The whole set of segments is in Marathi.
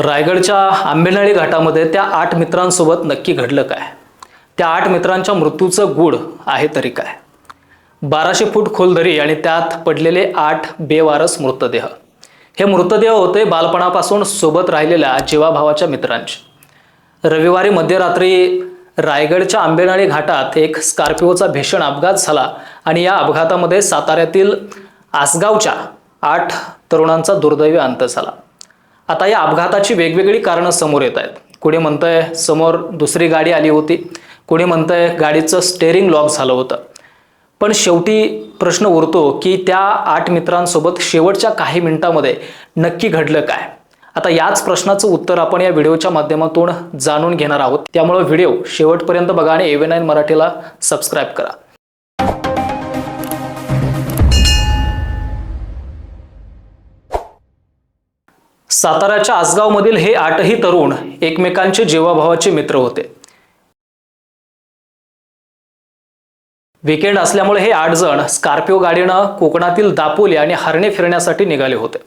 रायगडच्या आंबेनळी घाटामध्ये त्या 8 मित्रांसोबत नक्की घडलं काय? त्या 8 मित्रांच्या मृत्यूचं गूढ आहे तरी काय? 1200 फूट खोल दरी आणि त्यात पडलेले 8 बेवारस मृतदेह. हे मृतदेह होते बालपणापासून सोबत राहिलेल्या जीवाभावाच्या मित्रांचे. रविवारी मध्यरात्री रायगडच्या आंबेनळी घाटात एक स्कॉर्पिओचा भीषण अपघात झाला आणि या अपघातामध्ये साताऱ्यातील आसगावच्या 8 तरुणांचा दुर्दैवी अंत झाला. आता या अपघाताची वेगवेगळी कारणं समोर येत आहेत. कोणी म्हणतंय समोर दुसरी गाडी आली होती, कोणी म्हणतंय गाडीचं स्टेअरिंग लॉक झालं होतं. पण शेवटी प्रश्न उरतो की त्या 8 मित्रांसोबत शेवटच्या काही मिनिटांमध्ये नक्की घडलं काय? आता याच प्रश्नाचं उत्तर आपण या व्हिडिओच्या माध्यमातून जाणून घेणार आहोत. त्यामुळे व्हिडिओ शेवटपर्यंत बघा आणि AV9 मराठीला सबस्क्राईब करा. साताऱ्याच्या आसगावमधील हे 8ही तरुण एकमेकांचे जीवाभावाचे मित्र होते. वीकेंड असल्यामुळे हे 8 जण स्कॉर्पिओ गाडीनं कोकणातील दापोली आणि हरणे फिरण्यासाठी निघाले होते.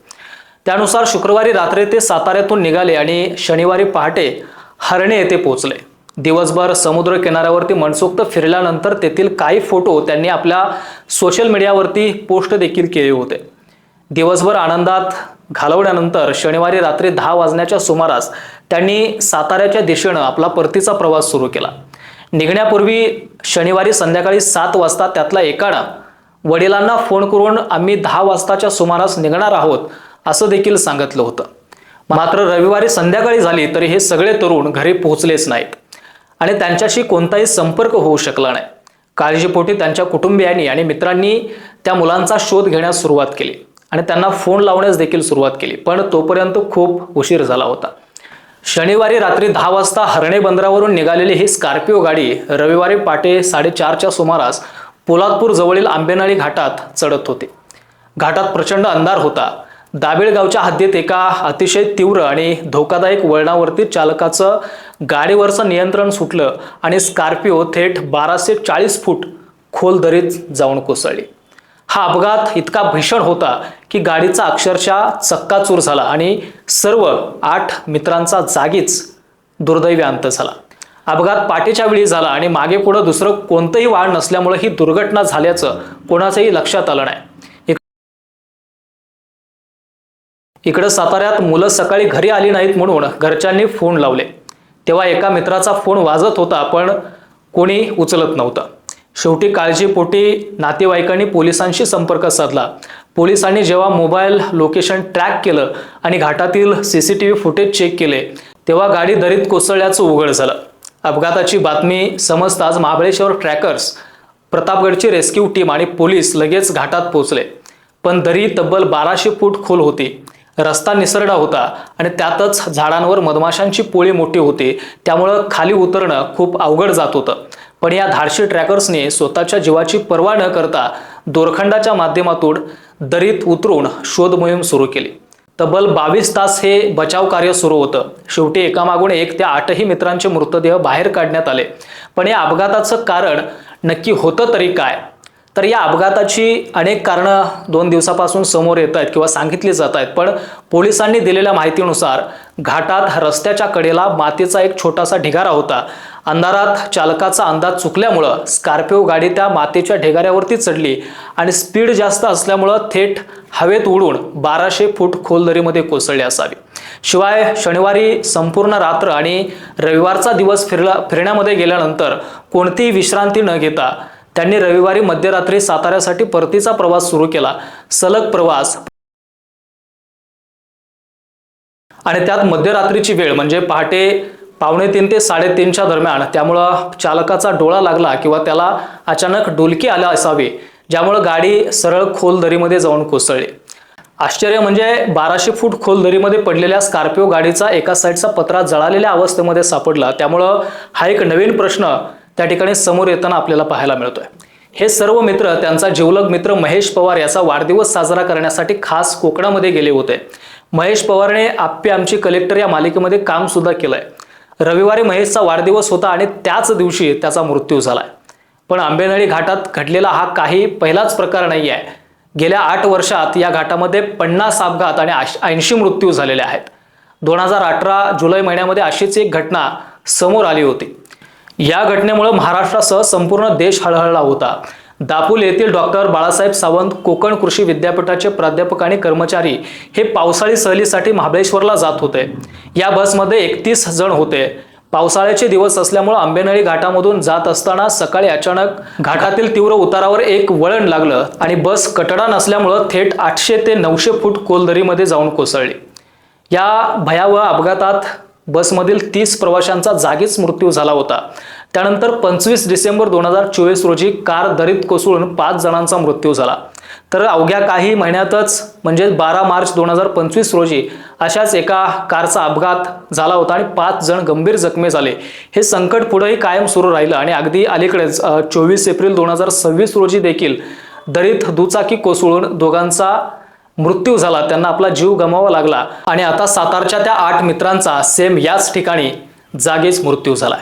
त्यानुसार शुक्रवारी रात्री ते साताऱ्यातून निघाले आणि शनिवारी पहाटे हरणे येथे पोहोचले. दिवसभर समुद्र किनाऱ्यावरती मनसोक्त फिरल्यानंतर तेथील काही फोटो त्यांनी आपल्या सोशल मीडियावरती पोस्ट देखील केले होते. दिवसभर आनंदात घालवल्यानंतर शनिवारी रात्री 10 वाजण्याच्या सुमारास त्यांनी साताऱ्याच्या दिशेनं आपला परतीचा प्रवास सुरू केला. निघण्यापूर्वी शनिवारी संध्याकाळी 7 वाजता त्यातला एकानं वडिलांना फोन करून आम्ही 10 वाजताच्या सुमारास निघणार आहोत असं देखील सांगितलं होतं. मात्र रविवारी संध्याकाळी झाली तरी हे सगळे तरुण घरी पोहोचलेच नाहीत आणि त्यांच्याशी कोणताही संपर्क होऊ शकला नाही. काळजीपोटी त्यांच्या कुटुंबियांनी आणि मित्रांनी त्या मुलांचा शोध घेण्यास सुरुवात केली आणि त्यांना फोन लावण्यास देखील सुरुवात केली, पण तोपर्यंत खूप उशीर झाला होता. शनिवारी रात्री 10 वाजता हरणे बंदरावरून निघालेली ही स्कॉर्पिओ गाडी रविवारी पहाटे 4:30च्या सुमारास पोलादपूर जवळील आंबेनळी घाटात चढत होती. घाटात प्रचंड अंधार होता. दाभेळगावच्या हद्दीत एका अतिशय तीव्र आणि धोकादायक वळणावरती चालकाचं गाडीवरचं नियंत्रण सुटलं आणि स्कॉर्पिओ थेट 1240 फूट खोल दरीत जाऊन कोसळली. हा अपघात इतका भीषण होता की गाडीचा अक्षरशः चक्काचूर झाला आणि सर्व 8 मित्रांचा जागीच दुर्दैवी अंत झाला. अपघात पाटेच्या वेळी झाला आणि मागे पुढे दुसरं कोणतंही वाहन नसल्यामुळे ही दुर्घटना झाल्याचं कोणाचंही लक्षात आलं नाही. इकडे साताऱ्यात मुलं सकाळी घरी आली नाहीत म्हणून घरच्यांनी फोन लावले. तेव्हा एका मित्राचा फोन वाजत होता पण कोणी उचलत नव्हतं. शेवटी काळजीपोटी नातेवाईकांनी पोलिसांशी संपर्क साधला. पोलिसांनी जेव्हा मोबाईल लोकेशन ट्रॅक केलं आणि घाटातील CCTV फुटेज चेक केले तेव्हा गाडी दरीत कोसळल्याचं उघड झालं. अपघाताची बातमी समजताच महाबळेश्वर ट्रॅकर्स, प्रतापगडची रेस्क्यू टीम आणि पोलीस लगेच घाटात पोहोचले. पण दरी तब्बल 1200 फूट खोल होती. रस्ता निसरडा होता आणि त्यातच झाडांवर मधमाशांची पोळी मोठी होती, त्यामुळं खाली उतरणं खूप अवघड जात होतं. पण या धाडशी ट्रॅकर्सने स्वतःच्या जीवाची पर्वा न करता दोरखंडाच्या माध्यमातून दरीत उतरून शोध मोहीम सुरू केली. तब्बल 22 तास हे बचाव कार्य सुरू होतं. शेवटी एकामागून एक त्या 8ही मित्रांचे मृतदेह बाहेर काढण्यात आले. पण या अपघाताचं कारण नक्की होतं तरी काय? तर या अपघाताची अनेक कारणं 2 दिवसापासून समोर येत आहेत किंवा सांगितली जात आहेत. पण पोलिसांनी दिलेल्या माहितीनुसार घाटात रस्त्याच्या कडेला मातीचा एक छोटासा ढिगारा होता. अंधारात चालकाचा अंदाज चुकल्यामुळं स्कॉर्पिओ गाडी त्या मातीच्या ढिगाऱ्यावरती चढली आणि स्पीड जास्त असल्यामुळं थेट हवेत उडून 1200 फूट खोल दरीमध्ये कोसळली असावी. शिवाय शनिवारी संपूर्ण रात्र आणि रविवारचा दिवस फिरण्यामध्ये गेल्यानंतर कोणतीही विश्रांती न घेता त्यांनी रविवारी मध्यरात्री साताऱ्यासाठी परतीचा प्रवास सुरू केला. सलग प्रवास आणि त्यात मध्यरात्रीची वेळ म्हणजे पहाटे 2:45 ते 3:30च्या दरम्यान. त्यामुळं चालकाचा डोळा लागला किंवा त्याला अचानक डुलकी आला असावी, ज्यामुळे गाडी सरळ खोल दरीमध्ये जाऊन कोसळली. आश्चर्य म्हणजे 1200 फूट खोल दरीमध्ये पडलेल्या स्कॉर्पिओ गाडीचा एका साईडचा पत्रा जळालेल्या अवस्थेमध्ये सापडला. त्यामुळं हा एक नवीन प्रश्न त्या ठिकाणी समोर येताना आपल्याला पाहायला मिळतोय. हे सर्व मित्र त्यांचा जिवलग मित्र महेश पवार याचा वाढदिवस साजरा करण्यासाठी खास कोकणामध्ये गेले होते. महेश पवारने आप्पे आमची कलेक्टर या मालिकेमध्ये काम सुद्धा केलंय. रविवारी महेशचा वाढदिवस होता आणि त्याच दिवशी त्याचा मृत्यू झालाय. पण आंबेनळी घाटात घडलेला हा काही पहिलाच प्रकार नाही आहे. गेल्या 8 वर्षात या घाटामध्ये 50 अपघात आणि 80 मृत्यू झालेले आहेत. 2018 जुलै महिन्यामध्ये अशीच एक घटना समोर आली होती। या घटनेमुळे महाराष्ट्रासह संपूर्ण देश हळहळला होता। दापोली येथील डॉक्टर बाळासाहेब सावंत कोकण कृषी विद्यापीठाचे प्राध्यापक आणि कर्मचारी हे पावसाळी सहलीसाठी महाबळेश्वरला जात होते। या बसमध्ये 31 जण होते। पावसाळ्याचे दिवस असल्यामुळे आंबेनळी घाटामधून जात असताना सकाळी अचानक घाटातील तीव्र उतारावर एक वळण लागलं आणि बस कटडा नसल्यामुळे थेट 800 ते 900 फूट खोल दरीमध्ये जाऊन कोसळली। या भयावह अपघातात बसमधील 30 प्रवाशांचा जागीच मृत्यू झाला होता। त्यानंतर 25 डिसेंबर 2024 रोजी कार दरीत कोसळून 5 जणांचा मृत्यू झाला। तर अवघ्या काही महिन्यातच म्हणजे 12 मार्च 2025 रोजी अशाच एका कारचा अपघात झाला होता आणि 5 जण गंभीर जखमी झाले। हे संकट पुढेही कायम सुरू राहिलं आणि अगदी अलीकडेच 24 एप्रिल 2026 रोजी देखील दरीत दुचाकी कोसळून दोघांचा मृत्यू झाला, त्यांना आपला जीव गमवावा लागला आणि आता सातारच्या त्या 8 मित्रांचा सेम याच ठिकाणी जागीच मृत्यू झालाय।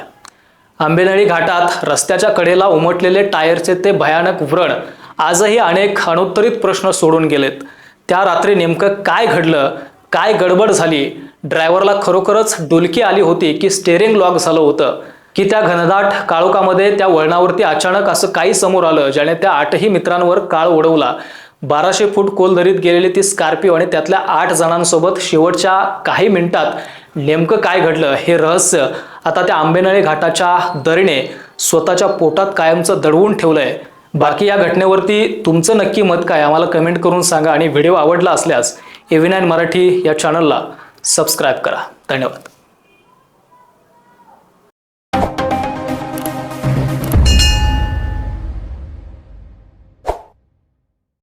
आंबेनळी घाटात रस्त्याच्या कडेला उमटलेले टायरचे ते भयानक व्रण आजही अनेक अनुत्तरित प्रश्न सोडून गेलेत। त्या रात्री नेमकं काय घडलं, काय गडबड झाली, ड्रायव्हरला खरोखरच डुलकी आली होती की स्टेअरिंग लॉक झालं होतं, की त्या घनदाट काळोखामध्ये त्या वळणावरती अचानक असं काही समोर आलं ज्याने त्या 8ही मित्रांवर काळ ओढवला। 1200 फूट खोल दरीत गेलेली ती स्कॉर्पिओ आणि त्यातल्या 8 जणांसोबत शेवटच्या काही मिनिटात नेमकं काय घडलं हे रहस्य आता त्या आंबेनळी घाटाच्या दरीने स्वतःच्या पोटात कायमचं दडवून ठेवलंय। बाकी या घटनेवरती तुमचं नक्की मत काय आम्हाला कमेंट करून सांगा आणि व्हिडिओ आवडला असल्यास AV9 मराठी या चॅनलला सबस्क्राईब करा। धन्यवाद।